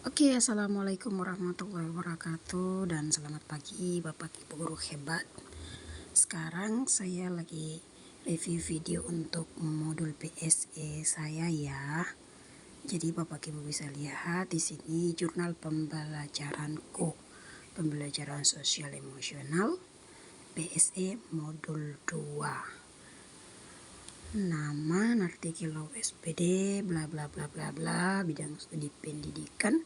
Oke, assalamualaikum warahmatullahi wabarakatuh dan selamat pagi Bapak Ibu guru hebat. Sekarang saya lagi review video untuk modul PSE saya ya. Jadi Bapak Ibu bisa lihat di sini jurnal pembelajaranku, pembelajaran sosial emosional PSE modul 2. Nama, artikel SPD, bla bla bla bla bla, bidang studi pendidikan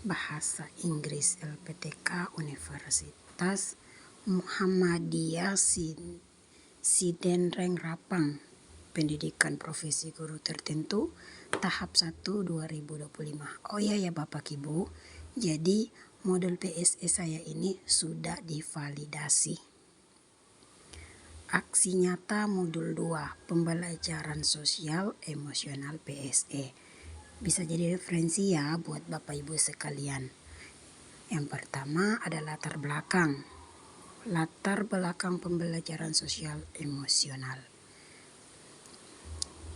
bahasa Inggris LPTK Universitas Muhammadiyah Sidenreng Rapang, pendidikan profesi guru tertentu tahap 1 2025. Oh iya ya Bapak Ibu, jadi modul PSE saya ini sudah divalidasi. Aksi nyata modul 2 pembelajaran sosial emosional PSE. Bisa jadi referensi ya buat Bapak Ibu sekalian. Yang pertama ada latar belakang. Latar belakang pembelajaran sosial emosional.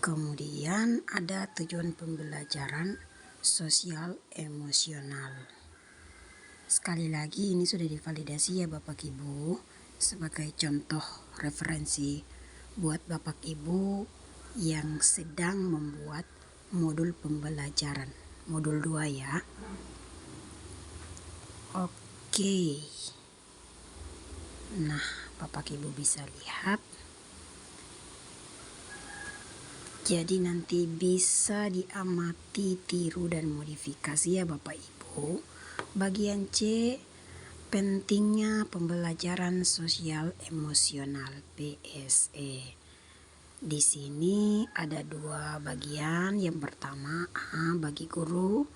Kemudian ada tujuan pembelajaran sosial emosional. Sekali lagi ini sudah divalidasi ya Bapak Ibu sebagai contoh referensi buat Bapak Ibu yang sedang membuat modul pembelajaran modul 2 ya. Oke. Nah, Bapak Ibu bisa lihat. Jadi nanti bisa diamati, tiru dan modifikasi ya Bapak Ibu. Bagian C, pentingnya pembelajaran sosial emosional PSE. Di sini ada 2 bagian. Yang pertama A bagi guru,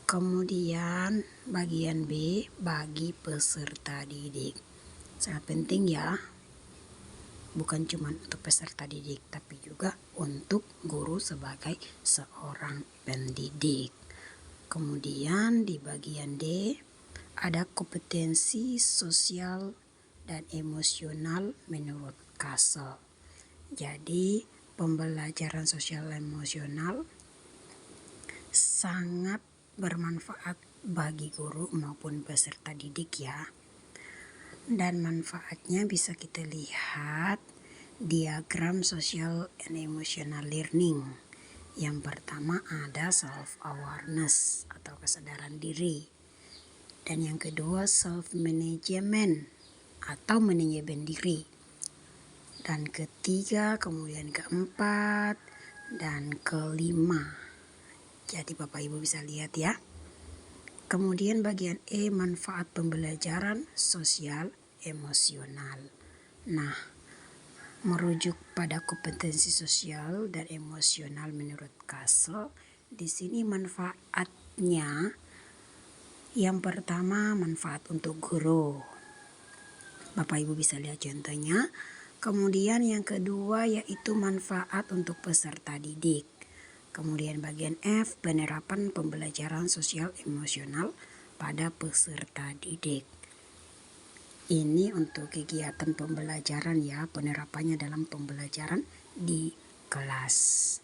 kemudian bagian B bagi peserta didik. Sangat penting ya, bukan cuma untuk peserta didik tapi juga untuk guru sebagai seorang pendidik. Kemudian di bagian D ada kompetensi sosial dan emosional menurut Kasel. Jadi pembelajaran sosial emosional sangat bermanfaat bagi guru maupun peserta didik ya. Dan manfaatnya bisa kita lihat diagram social and emotional learning. Yang pertama ada self awareness atau kesadaran diri. Dan yang kedua self management atau manajemen diri. Dan ketiga, kemudian keempat dan kelima. Jadi Bapak Ibu bisa lihat ya. Kemudian bagian E manfaat pembelajaran sosial emosional. Nah, merujuk pada kompetensi sosial dan emosional menurut Kasel, di sini manfaatnya yang pertama manfaat untuk guru. Bapak Ibu bisa lihat contohnya. Kemudian yang kedua yaitu manfaat untuk peserta didik. Kemudian bagian F penerapan pembelajaran sosial emosional pada peserta didik. Ini untuk kegiatan pembelajaran ya, penerapannya dalam pembelajaran di kelas.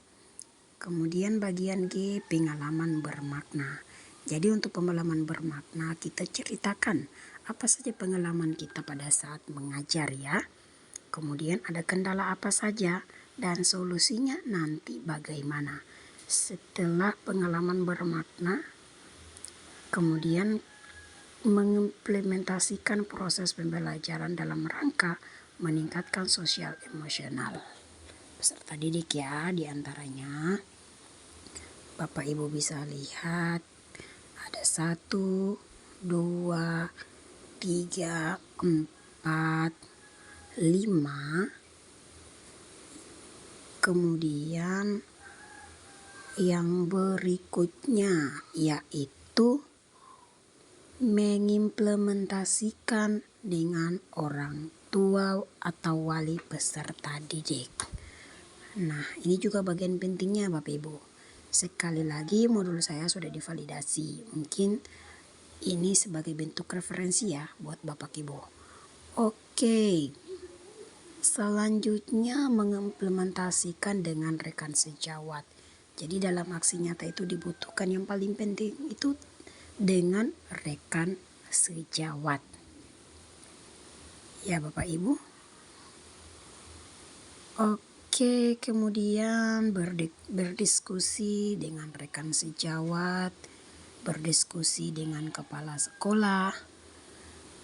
Kemudian bagian G pengalaman bermakna. Jadi untuk pengalaman bermakna kita ceritakan apa saja pengalaman kita pada saat mengajar ya. Kemudian ada kendala apa saja dan solusinya nanti bagaimana. Setelah pengalaman bermakna, kemudian mengimplementasikan proses pembelajaran dalam rangka meningkatkan sosial emosional peserta didik ya. Diantaranya Bapak Ibu bisa lihat ada 1, 2, 3, 4, 5. Kemudian yang berikutnya yaitu mengimplementasikan dengan orang tua atau wali peserta didik. Nah, ini juga bagian pentingnya Bapak Ibu. Sekali lagi modul saya sudah divalidasi. Mungkin ini sebagai bentuk referensi ya buat Bapak Ibu. Oke. Selanjutnya mengimplementasikan dengan rekan sejawat. Jadi dalam aksi nyata itu dibutuhkan yang paling penting itu dengan rekan sejawat. Ya Bapak Ibu. Oke, kemudian berdiskusi dengan rekan sejawat, berdiskusi dengan kepala sekolah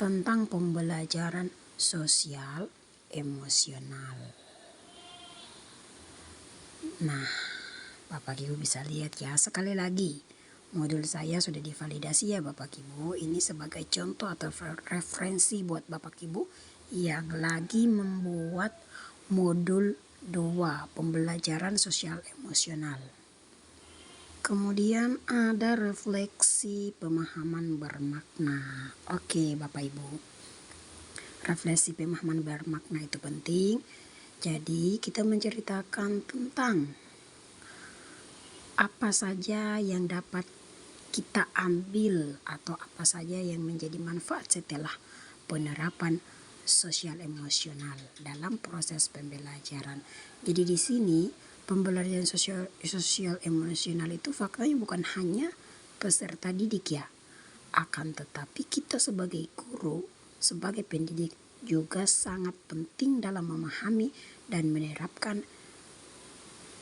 tentang pembelajaran sosial emosional. Nah, Bapak Ibu bisa lihat ya, sekali lagi modul saya sudah divalidasi ya Bapak Ibu. Ini sebagai contoh atau referensi buat Bapak Ibu yang lagi membuat modul 2 pembelajaran sosial emosional. Kemudian ada refleksi pemahaman bermakna. Oke Bapak Ibu, refleksi pemahaman bermakna itu penting. Jadi kita menceritakan tentang apa saja yang dapat kita ambil atau apa saja yang menjadi manfaat setelah penerapan sosial emosional dalam proses pembelajaran. Jadi di sini pembelajaran sosial emosional itu faktanya bukan hanya peserta didik ya, akan tetapi kita sebagai guru, sebagai pendidik juga sangat penting dalam memahami dan menerapkan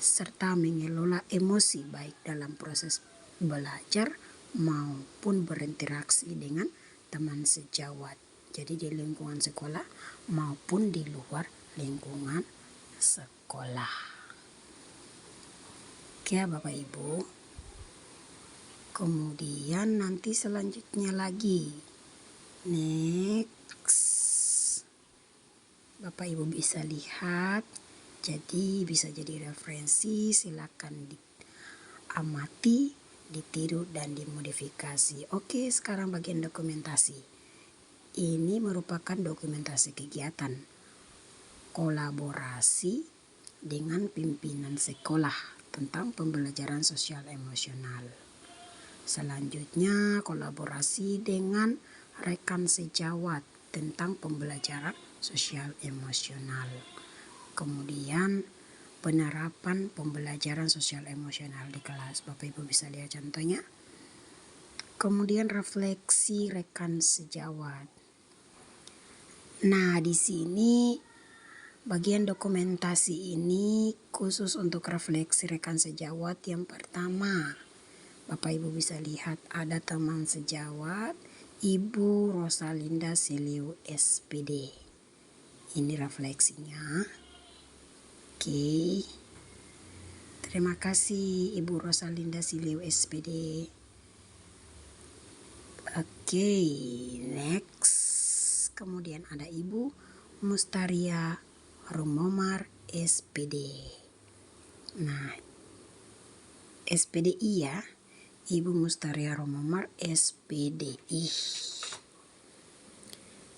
serta mengelola emosi baik dalam proses belajar maupun berinteraksi dengan teman sejawat. Jadi di lingkungan sekolah maupun di luar lingkungan sekolah. Oke Bapak Ibu. Kemudian nanti selanjutnya lagi. Next. Bapak Ibu bisa lihat. Jadi bisa jadi referensi, silakan diamati, ditiru dan dimodifikasi. Oke, sekarang bagian dokumentasi. Ini merupakan dokumentasi kegiatan kolaborasi dengan pimpinan sekolah tentang pembelajaran sosial emosional. Selanjutnya kolaborasi dengan rekan sejawat tentang pembelajaran sosial emosional. Kemudian penerapan pembelajaran sosial emosional di kelas. Bapak Ibu bisa lihat contohnya. Kemudian refleksi rekan sejawat. Nah, di sini bagian dokumentasi ini khusus untuk refleksi rekan sejawat. Yang pertama, Bapak Ibu bisa lihat ada teman sejawat Ibu Rosalinda Siliu SPD. Ini refleksinya. Oke. Terima kasih Ibu Rosalinda Siliu SPD. Oke, next. Kemudian ada Ibu Mustaria Rumomar SPD. Nah, SPDI ya. Ibu Mustaria Rumomar SPDI.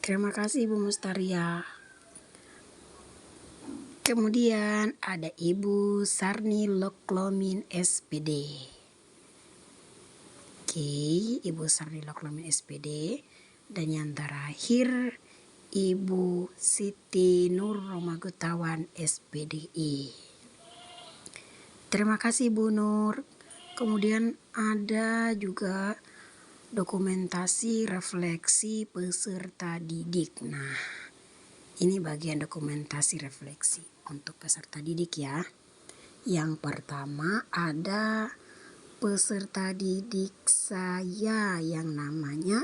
Terima kasih Ibu Mustaria. Kemudian ada Ibu Sarni Loklomin SPD. Oke, Ibu Sarni Loklomin SPD. Dan yang terakhir Ibu Siti Nur Romagutawan SPDI. Terima kasih Bu Nur. Kemudian ada juga dokumentasi refleksi peserta didik. Nah, ini bagian dokumentasi refleksi untuk peserta didik ya. Yang pertama ada peserta didik saya yang namanya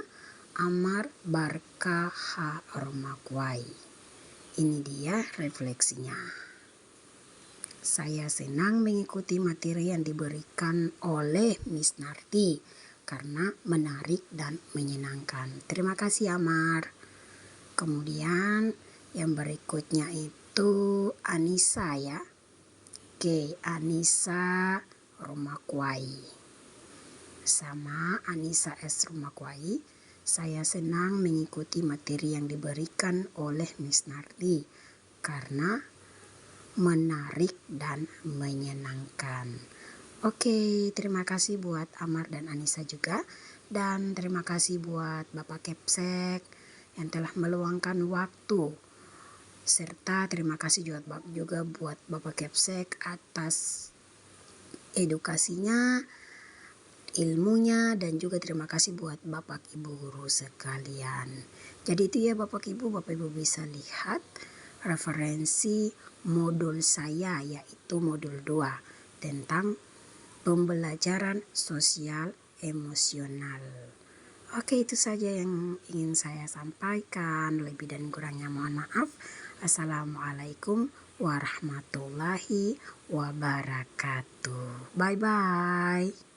Amar Barka H. Romakwai. Ini dia refleksinya. Saya senang mengikuti materi yang diberikan oleh Miss Narti karena menarik dan menyenangkan. Terima kasih Amar. Kemudian yang berikutnya itu Anissa ya. Oke, Anissa Romakwai. Sama Anissa S. Romakwai. Saya senang mengikuti materi yang diberikan oleh Miss Narti karena menarik dan menyenangkan. Oke, terima kasih buat Amar dan Anissa juga. Dan terima kasih buat Bapak Kepsek yang telah meluangkan waktu. Serta terima kasih juga buat Bapak Kepsek atas edukasinya, ilmunya, dan juga terima kasih buat Bapak Ibu guru sekalian. Jadi itu ya Bapak Ibu bisa lihat referensi modul saya, yaitu modul 2 tentang pembelajaran sosial emosional. Oke, itu saja yang ingin saya sampaikan. Lebih dan kurangnya mohon maaf. Assalamualaikum warahmatullahi wabarakatuh. Bye-bye.